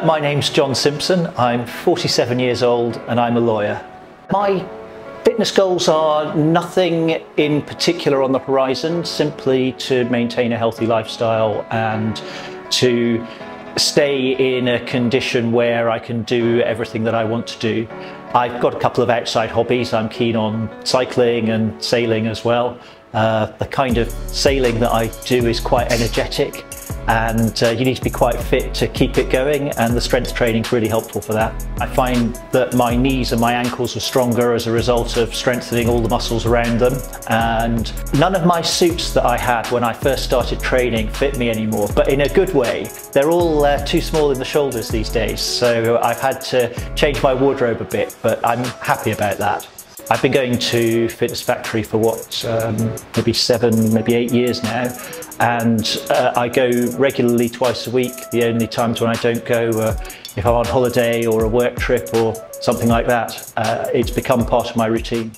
My name's John Simpson, I'm 47 years old and I'm a lawyer. My fitness goals are nothing in particular on the horizon, simply to maintain a healthy lifestyle and to stay in a condition where I can do everything that I want to do. I've got a couple of outside hobbies. I'm keen on cycling and sailing as well. The kind of sailing that I do is quite energetic, and you need to be quite fit to keep it going, and the strength training is really helpful for that. I find that my knees and my ankles are stronger as a result of strengthening all the muscles around them, and none of my suits that I had when I first started training fit me anymore, but in a good way. They're all too small in the shoulders these days, so I've had to change my wardrobe a bit, but I'm happy about that. I've been going to Fitness Factory for maybe 7, maybe 8 years now, and I go regularly twice a week. The only times when I don't go if I'm on holiday or a work trip or something like that. It's become part of my routine.